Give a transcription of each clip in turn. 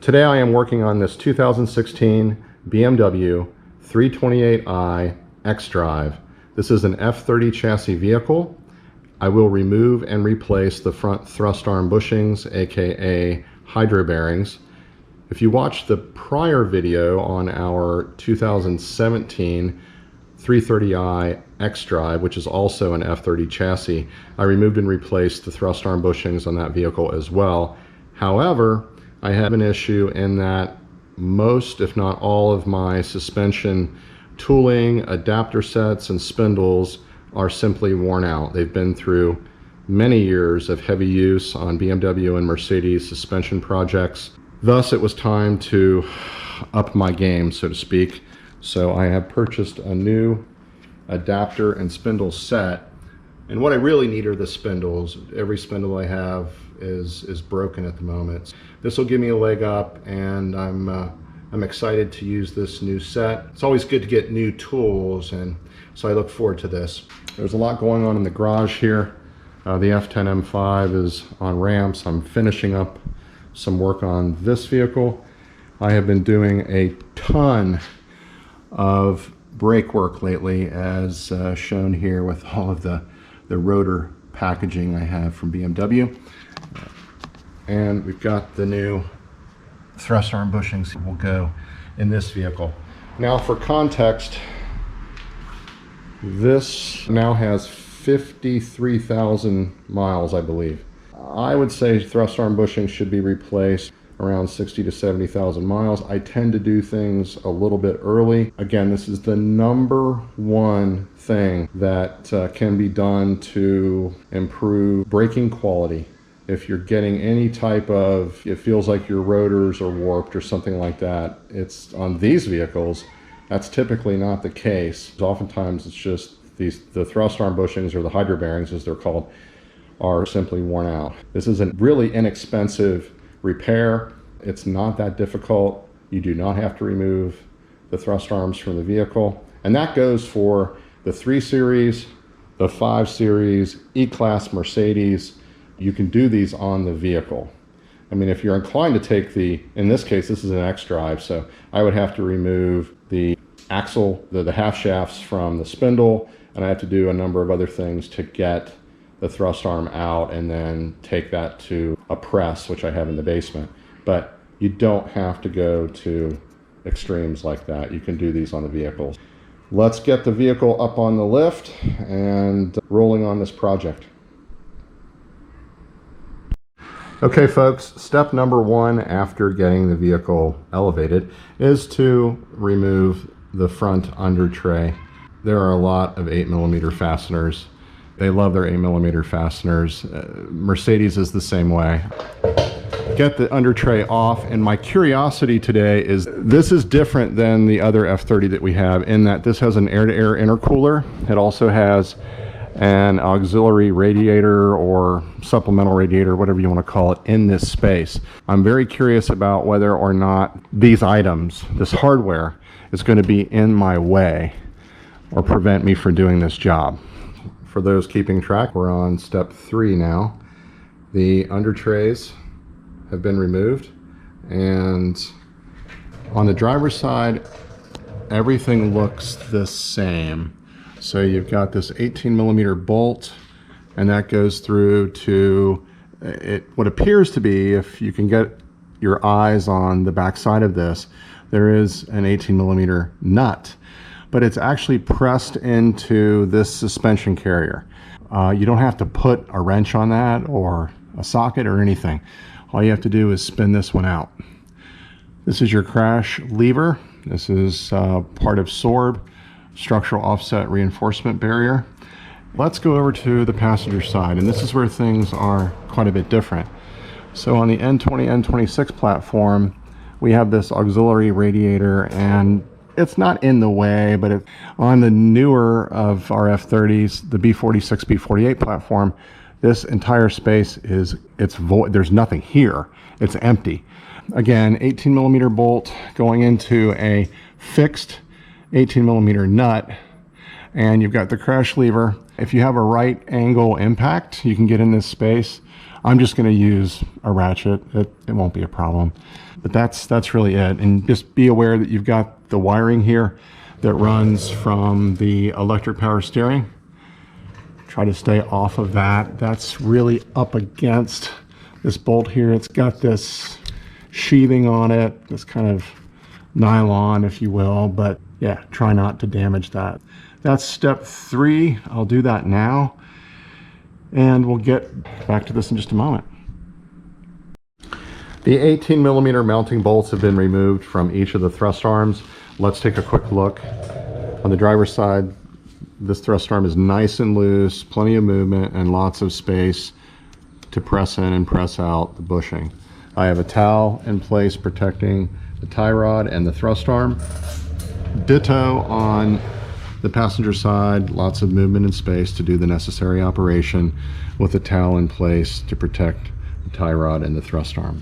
Today I am working on this 2016 BMW 328i XDrive. This is an F30 chassis vehicle. I will remove and replace the front thrust arm bushings, aka hydro bearings. If you watched the prior video on our 2017 330i XDrive, which is also an F30 chassis, I removed and replaced the thrust arm bushings on that vehicle as well. However, I have an issue in that most, if not all, of my suspension tooling, adapter sets, and spindles are simply worn out. They've been through many years of heavy use on BMW and Mercedes suspension projects. Thus, it was time to up my game, so to speak. So I have purchased a new adapter and spindle set. And what I really need are the spindles. Every spindle I have is broken at the moment. This will give me a leg up, and I'm excited to use this new set. It's always good to get new tools, and so I look forward to this. There's a lot going on in the garage here. The F10 M5 is on ramps. I'm finishing up some work on this vehicle. I have been doing a ton of brake work lately, as shown here with all of the rotor packaging I have from BMW. And we've got the new thrust arm bushings that will go in this vehicle. Now, for context, this now has 53,000 miles, I believe. I would say thrust arm bushings should be replaced around 60 to 70,000 miles. I tend to do things a little bit early. Again, this is the #1 thing that can be done to improve braking quality. If you're getting any type of, it feels like your rotors are warped or something like that, it's on these vehicles, that's typically not the case. Oftentimes it's just the thrust arm bushings, or the hydro bearings as they're called, are simply worn out. This is a really inexpensive repair. It's not that difficult. You do not have to remove the thrust arms from the vehicle. And that goes for the 3 Series, the 5 Series, E-Class Mercedes. You can do these on the vehicle. I mean, if you're inclined to take in this case, this is an XDrive, so I would have to remove the axle, the half shafts from the spindle, and I have to do a number of other things to get the thrust arm out and then take that to a press, which I have in the basement. But you don't have to go to extremes like that. You can do these on the vehicles. Let's get the vehicle up on the lift and rolling on this project. Okay folks, step #1 after getting the vehicle elevated is to remove the front under tray. There are a lot of 8mm fasteners. They love their 8mm fasteners. Mercedes is the same way. Get the under tray off, and my curiosity today is this is different than the other F30 that we have in that this has an air-to-air intercooler. It also has an auxiliary radiator or supplemental radiator, whatever you want to call it, in this space. I'm very curious about whether or not these items, this hardware, is going to be in my way or prevent me from doing this job. For those keeping track, we're on step 3 now. The under trays have been removed, and on the driver's side, everything looks the same. So you've got this 18mm bolt, and that goes through to what appears to be, if you can get your eyes on the back side of this, there is an 18mm nut, but it's actually pressed into this suspension carrier. You don't have to put a wrench on that or a socket or anything. All you have to do is spin this one out. This is your crash lever. This is part of SORB, structural offset reinforcement barrier. Let's go over to the passenger side, and this is where things are quite a bit different. So on the N20, N26 platform, we have this auxiliary radiator, and it's not in the way, but on the newer of our F30s, the B46, B48 platform, this entire space it's void. There's nothing here. It's empty. Again, 18mm bolt going into a fixed 18mm nut, and you've got the crash lever. If you have a right angle impact, you can get in this space. I'm just going to use a ratchet. It won't be a problem. But that's really it. And just be aware that you've got the wiring here that runs from the electric power steering. Try to stay off of that. That's really up against this bolt here. It's got this sheathing on it, this kind of nylon, if you will, but yeah, try not to damage that. That's step 3. I'll do that now, and we'll get back to this in just a moment. The 18mm mounting bolts have been removed from each of the thrust arms. Let's take a quick look. On the driver's side, this thrust arm is nice and loose, plenty of movement, and lots of space to press in and press out the bushing. I have a towel in place protecting the tie rod and the thrust arm. Ditto on the passenger side, lots of movement and space to do the necessary operation with a towel in place to protect the tie rod and the thrust arm.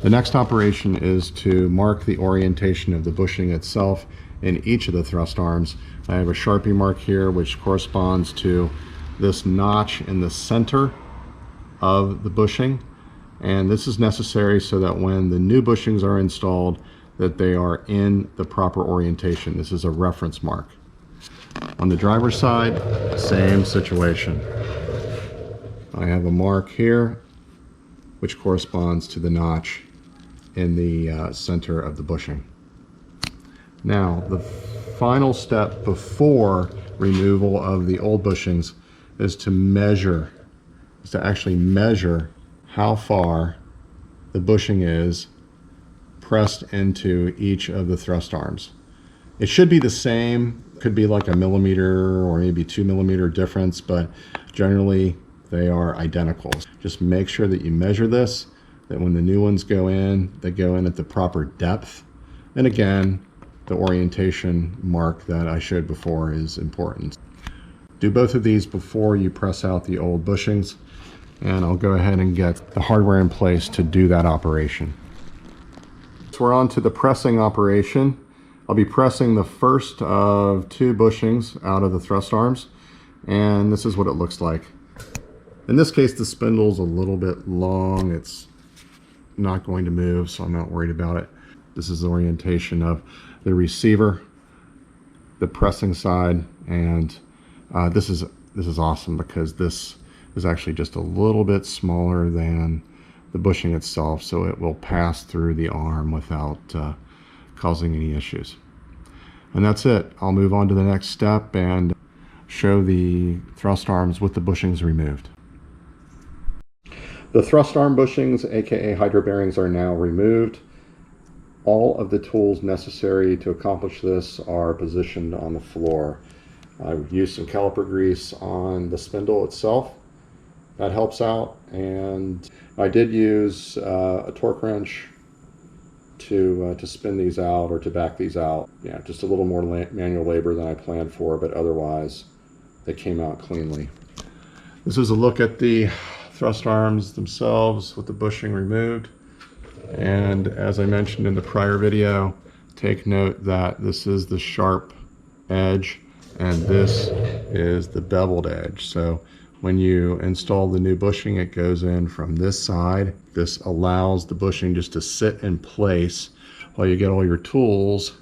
The next operation is to mark the orientation of the bushing itself in each of the thrust arms. I have a Sharpie mark here which corresponds to this notch in the center of the bushing, and this is necessary so that when the new bushings are installed that they are in the proper orientation. This is a reference mark. On the driver's side, same situation. I have a mark here which corresponds to the notch in the center of the bushing. Now, the final step before removal of the old bushings is to actually measure how far the bushing is pressed into each of the thrust arms. It should be the same, could be like a millimeter or maybe 2 millimeter difference, but generally they are identical. Just make sure that you measure this, that when the new ones go in, they go in at the proper depth. And again, the orientation mark that I showed before is important. Do both of these before you press out the old bushings, and I'll go ahead and get the hardware in place to do that operation. So we're on to the pressing operation. I'll be pressing the first of 2 bushings out of the thrust arms, and this is what it looks like. In this case, the spindle's a little bit long. It's not going to move, so I'm not worried about it. This is the orientation of the receiver, the pressing side, and this is awesome because this is actually just a little bit smaller than the bushing itself, so it will pass through the arm without causing any issues. And that's it. I'll move on to the next step and show the thrust arms with the bushings removed. The thrust arm bushings, aka hydro bearings, are now removed. All of the tools necessary to accomplish this are positioned on the floor. I've used some caliper grease on the spindle itself. That helps out, and I did use a torque wrench to spin these out or to back these out. Yeah, just a little more manual labor than I planned for, but otherwise they came out cleanly. This is a look at the thrust arms themselves with the bushing removed. And as I mentioned in the prior video, take note that this is the sharp edge and this is the beveled edge. So when you install the new bushing, it goes in from this side. This allows the bushing just to sit in place while you get all your tools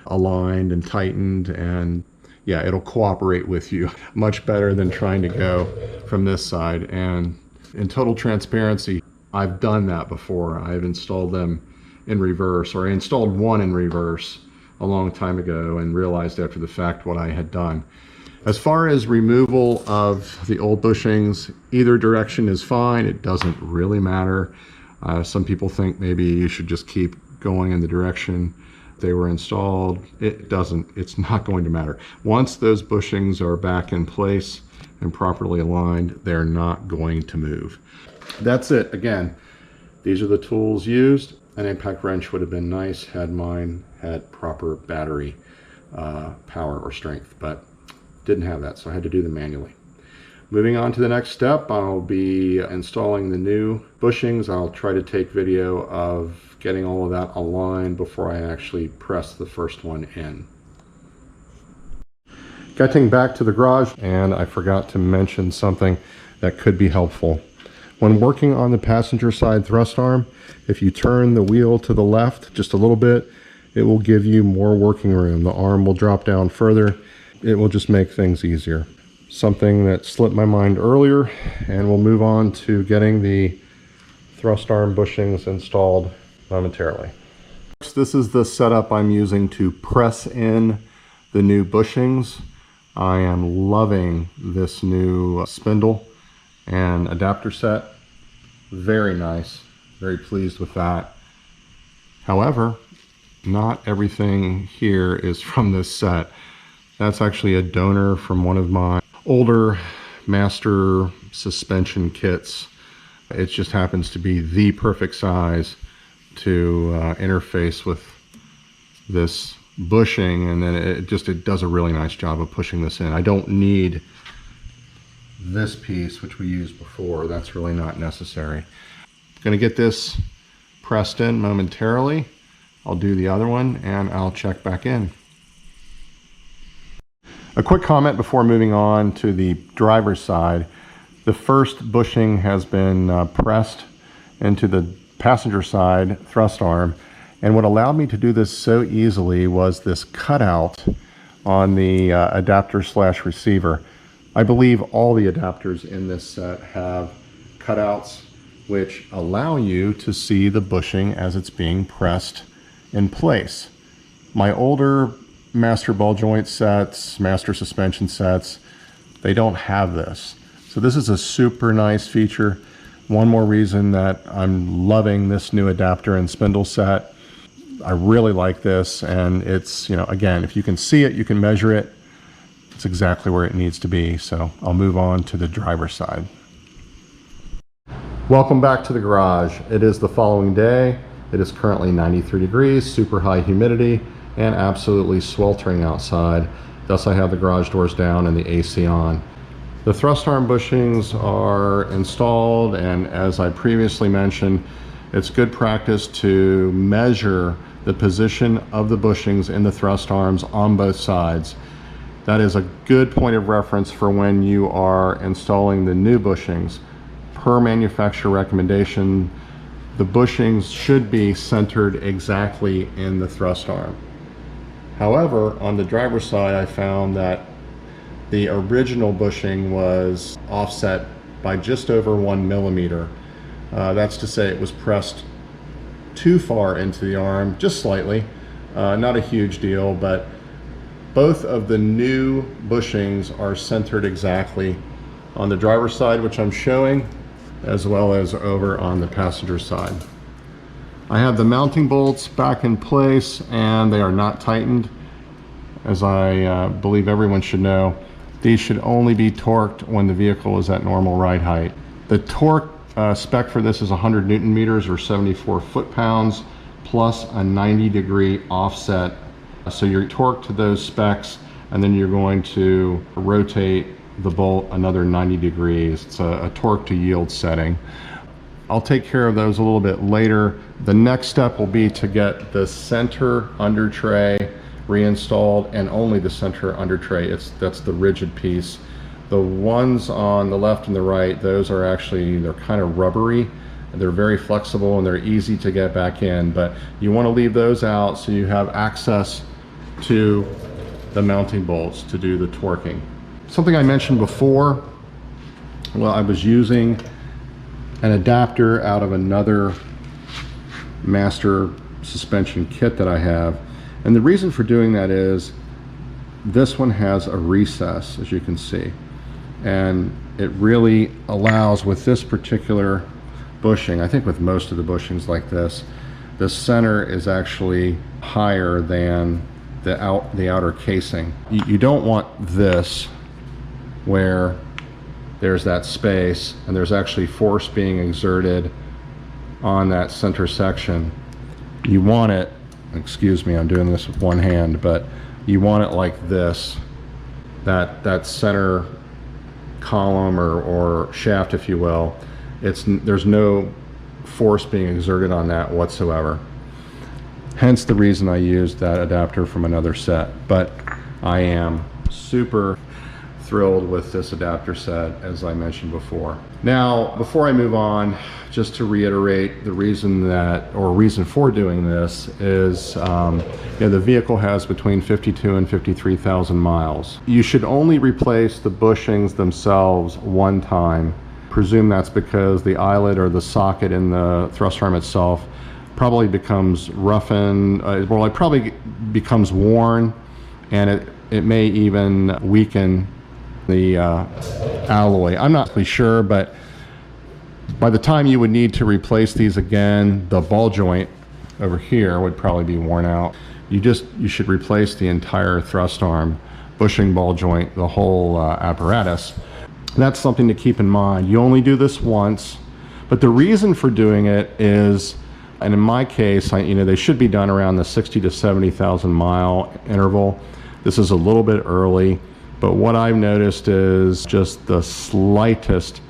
aligned and tightened, and yeah, it'll cooperate with you much better than trying to go from this side. And in total transparency, I've done that before. I've installed them in reverse, or I installed one in reverse a long time ago and realized after the fact what I had done. As far as removal of the old bushings, either direction is fine. It doesn't really matter. Some people think maybe you should just keep going in the direction they were installed. It doesn't. It's not going to matter. Once those bushings are back in place and properly aligned, they're not going to move. That's it. Again, these are the tools used. An impact wrench would have been nice had mine had proper battery power or strength, but didn't have that, so I had to do them manually. Moving on to the next step, I'll be installing the new bushings. I'll try to take video of getting all of that aligned before I actually press the first one in. Getting back to the garage, and I forgot to mention something that could be helpful. When working on the passenger side thrust arm, if you turn the wheel to the left just a little bit, it will give you more working room. The arm will drop down further. It will just make things easier. Something that slipped my mind earlier, and we'll move on to getting the thrust arm bushings installed momentarily. This is the setup I'm using to press in the new bushings. I am loving this new spindle and adapter set. Very nice, very pleased with that. However, not everything here is from this set. That's actually a donor from one of my older master suspension kits. It just happens to be the perfect size to interface with this bushing, and then it does a really nice job of pushing this in. I don't need this piece, which we used before. That's really not necessary. Going to get this pressed in momentarily. I'll do the other one and I'll check back in. A quick comment before moving on to the driver's side. The first bushing has been pressed into the passenger side thrust arm, and what allowed me to do this so easily was this cutout on the adapter slash receiver. I believe all the adapters in this set have cutouts which allow you to see the bushing as it's being pressed in place. My older master ball joint sets, master suspension sets, they don't have this. So this is a super nice feature. One more reason that I'm loving this new adapter and spindle set. I really like this, and it's, you know, again, if you can see it, you can measure it. It's exactly where it needs to be. So I'll move on to the driver's side. Welcome back to the garage. It is the following day. It is currently 93 degrees, super high humidity, and absolutely sweltering outside. Thus I have the garage doors down and the AC on. The thrust arm bushings are installed, and as I previously mentioned, it's good practice to measure the position of the bushings in the thrust arms on both sides. That is a good point of reference for when you are installing the new bushings. Per manufacturer recommendation, the bushings should be centered exactly in the thrust arm. However, on the driver's side, I found that the original bushing was offset by just over 1 millimeter. That's to say it was pressed too far into the arm, just slightly. Not a huge deal, but both of the new bushings are centered exactly on the driver's side, which I'm showing, as well as over on the passenger side. I have the mounting bolts back in place, and they are not tightened. As I believe everyone should know, these should only be torqued when the vehicle is at normal ride height. The torque spec for this is 100 Newton meters or 74 foot-pounds plus a 90-degree offset. So you're torqued to those specs, and then you're going to rotate the bolt another 90 degrees. It's a torque to yield setting. I'll take care of those a little bit later. The next step will be to get the center under tray reinstalled, and only the center under tray. That's the rigid piece. The ones on the left and the right, those are actually, they're kind of rubbery. They're very flexible and they're easy to get back in, but you want to leave those out so you have access to the mounting bolts to do the torquing. Something I mentioned before, well, I was using an adapter out of another master suspension kit that I have, and the reason for doing that is this one has a recess, as you can see, and it really allows, with this particular bushing, I think with most of the bushings like this, the center is actually higher than the outer casing. You don't want this where there's that space and there's actually force being exerted on that center section. You want it, excuse me, I'm doing this with one hand, but you want it like this, that center column or shaft, if you will. There's no force being exerted on that whatsoever. Hence the reason I used that adapter from another set. But I am super thrilled with this adapter set, as I mentioned before. Now, before I move on, just to reiterate, the reason for doing this is the vehicle has between 52 and 53,000 miles. You should only replace the bushings themselves one time. Presume that's because the eyelet or the socket in the thrust arm itself probably becomes roughened, well, it probably becomes worn, and it may even weaken the alloy. I'm not really sure, but by the time you would need to replace these again, the ball joint over here would probably be worn out. You should replace the entire thrust arm, bushing, ball joint, the whole apparatus. That's something to keep in mind. You only do this once, but the reason for doing it is, and in my case, they should be done around the 60 to 70,000 mile interval. This is a little bit early, but what I've noticed is just the slightest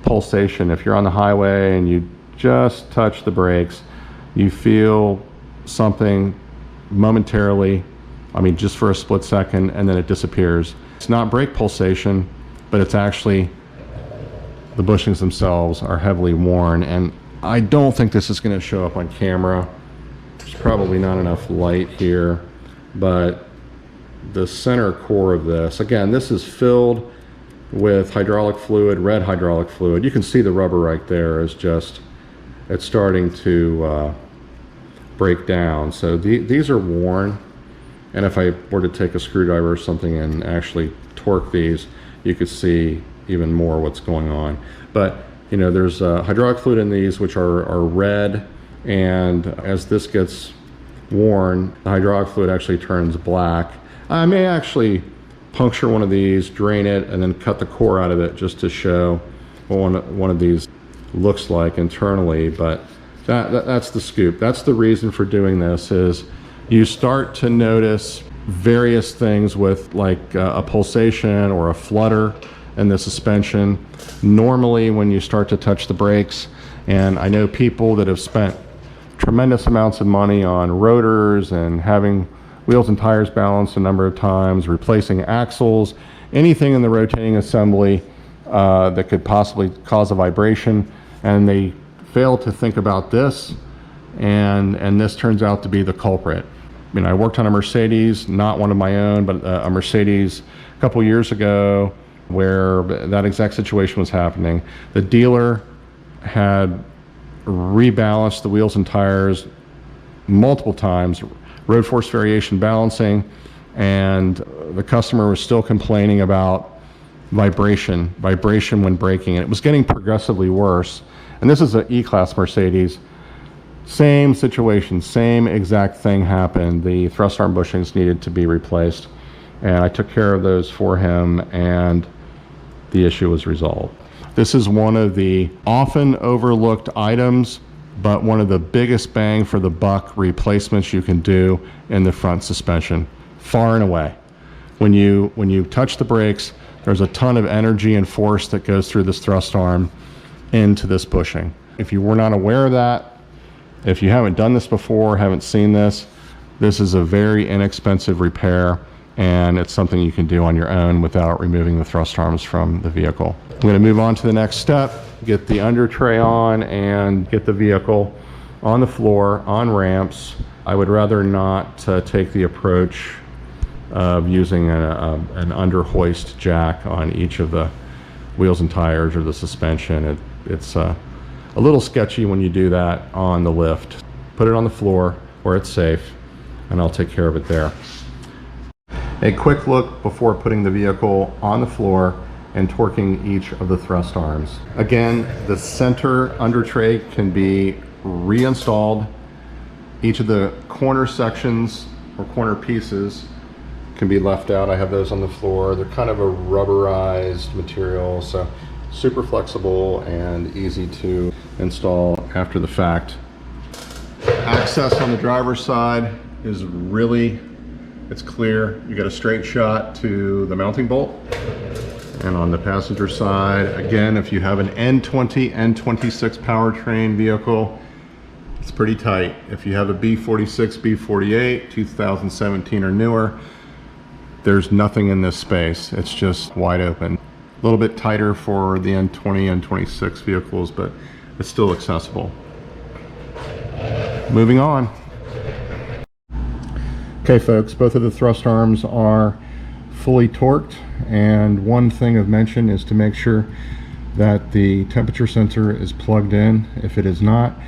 pulsation. If you're on the highway and you just touch the brakes, you feel something momentarily, just for a split second, and then it disappears. It's not brake pulsation, but it's actually the bushings themselves are heavily worn, and I don't think this is going to show up on camera. There's probably not enough light here, but the center core of this, again, this is filled with hydraulic fluid, red hydraulic fluid. You can see the rubber right there is just, it's starting to break down. So these are worn, and if I were to take a screwdriver or something and actually torque these, you could see even more what's going on. But there's hydraulic fluid in these which are red, and as this gets worn, the hydraulic fluid actually turns black. I may actually puncture one of these, drain it, and then cut the core out of it just to show what one of these looks like internally. But that's the scoop. That's the reason for doing this, is you start to notice various things with like a pulsation or a flutter in the suspension. Normally when you start to touch the brakes, and I know people that have spent tremendous amounts of money on rotors and having wheels and tires balanced a number of times, replacing axles, anything in the rotating assembly that could possibly cause a vibration, and they fail to think about this, and this turns out to be the culprit. I worked on a Mercedes, not one of my own, but a Mercedes a couple years ago, where that exact situation was happening. The dealer had rebalanced the wheels and tires multiple times, road force variation balancing, and the customer was still complaining about vibration when braking, and it was getting progressively worse. And this is an E-Class Mercedes. Same situation, same exact thing happened. The thrust arm bushings needed to be replaced, and I took care of those for him, and the issue was resolved. This is one of the often overlooked items, but one of the biggest bang for the buck replacements you can do in the front suspension, far and away. When you touch the brakes, there's a ton of energy and force that goes through this thrust arm into this bushing. If you were not aware of that, if you haven't done this before, haven't seen this, this is a very inexpensive repair, and it's something you can do on your own without removing the thrust arms from the vehicle. I'm going to move on to the next step, get the under tray on and get the vehicle on the floor, on ramps. I would rather not take the approach of using an under hoist jack on each of the wheels and tires or the suspension. It's a little sketchy when you do that on the lift. Put it on the floor where it's safe, and I'll take care of it there. A quick look before putting the vehicle on the floor and torquing each of the thrust arms. Again, the center under tray can be reinstalled. Each of the corner sections or corner pieces can be left out. I have those on the floor. They're kind of a rubberized material, so super flexible and easy to install after the fact. Access on the driver's side is it's clear. You get a straight shot to the mounting bolt. And on the passenger side, again, if you have an N20, N26 powertrain vehicle, it's pretty tight. If you have a B46, B48, 2017 or newer, there's nothing in this space. It's just wide open. A little bit tighter for the N20 and 26 vehicles, but it's still accessible. Moving on. Okay folks, both of the thrust arms are fully torqued, and one thing of mention is to make sure that the temperature sensor is plugged in. If it is not,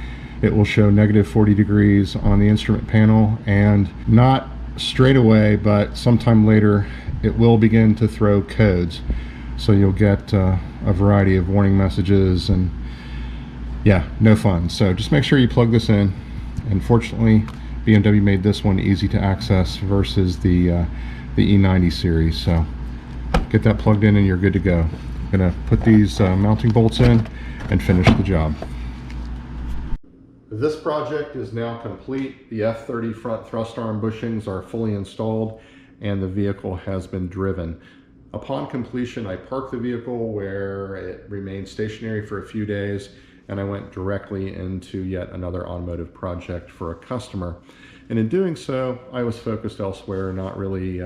it will show negative 40 degrees on the instrument panel, and not straight away, but sometime later it will begin to throw codes. So you'll get a variety of warning messages, and yeah, no fun. So just make sure you plug this in. And fortunately, BMW made this one easy to access versus the E90 series. So get that plugged in and you're good to go. I'm gonna put these mounting bolts in and finish the job. This project is now complete. The F30 front thrust arm bushings are fully installed and the vehicle has been driven. Upon completion, I parked the vehicle where it remained stationary for a few days, and I went directly into yet another automotive project for a customer. And in doing so, I was focused elsewhere, not really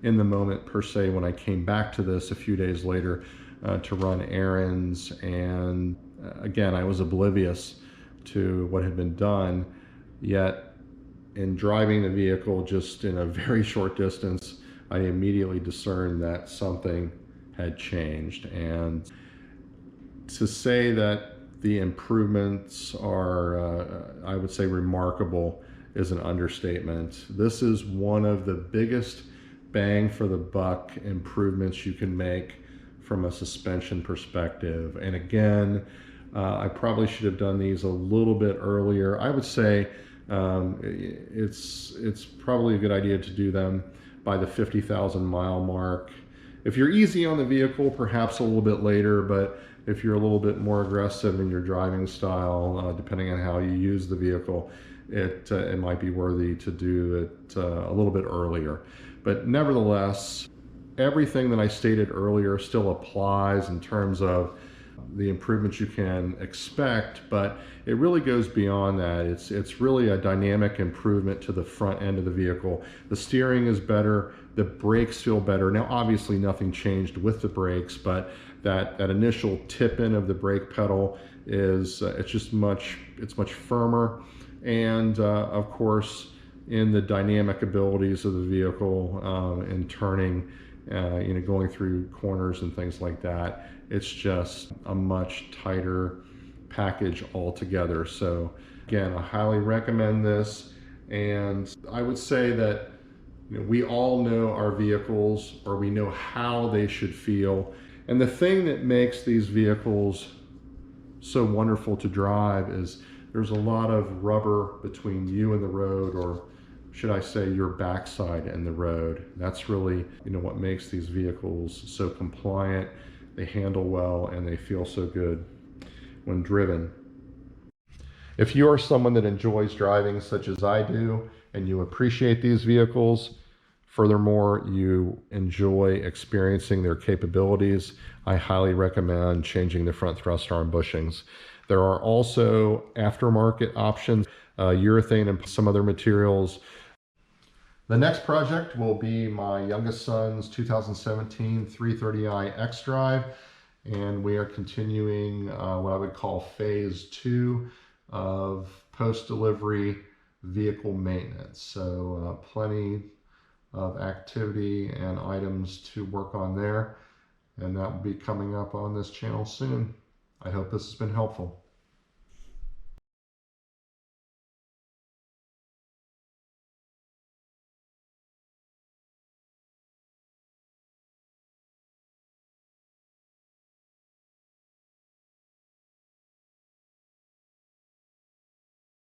in the moment per se when I came back to this a few days later to run errands. And again, I was oblivious to what had been done, yet in driving the vehicle just in a very short distance, I immediately discerned that something had changed. And to say that the improvements are, I would say, remarkable is an understatement. This is one of the biggest bang for the buck improvements you can make from a suspension perspective. And again, I probably should have done these a little bit earlier. I would say it's probably a good idea to do them by the 50,000 mile mark. If you're easy on the vehicle, perhaps a little bit later, but if you're a little bit more aggressive in your driving style, depending on how you use the vehicle, it might be worthy to do it a little bit earlier. But nevertheless, everything that I stated earlier still applies in terms of the improvements you can expect, but it really goes beyond that. It's really a dynamic improvement to the front end of the vehicle. The steering is better, the brakes feel better. Now obviously nothing changed with the brakes, but that initial tip in of the brake pedal is it's much firmer. And of course, in the dynamic abilities of the vehicle in turning, going through corners and things like that, it's just a much tighter package altogether. So again, I highly recommend this. And I would say that we all know our vehicles, or we know how they should feel. And the thing that makes these vehicles so wonderful to drive is there's a lot of rubber between you and the road, or should I say your backside and the road. That's really what makes these vehicles so compliant. They handle well and they feel so good when driven. If you are someone that enjoys driving such as I do, and you appreciate these vehicles, furthermore, you enjoy experiencing their capabilities, I highly recommend changing the front thrust arm bushings. There are also aftermarket options, urethane and some other materials. The next project will be my youngest son's 2017 330i XDrive, and we are continuing what I would call phase 2 of post-delivery vehicle maintenance. So plenty of activity and items to work on there, and that will be coming up on this channel soon. I hope this has been helpful.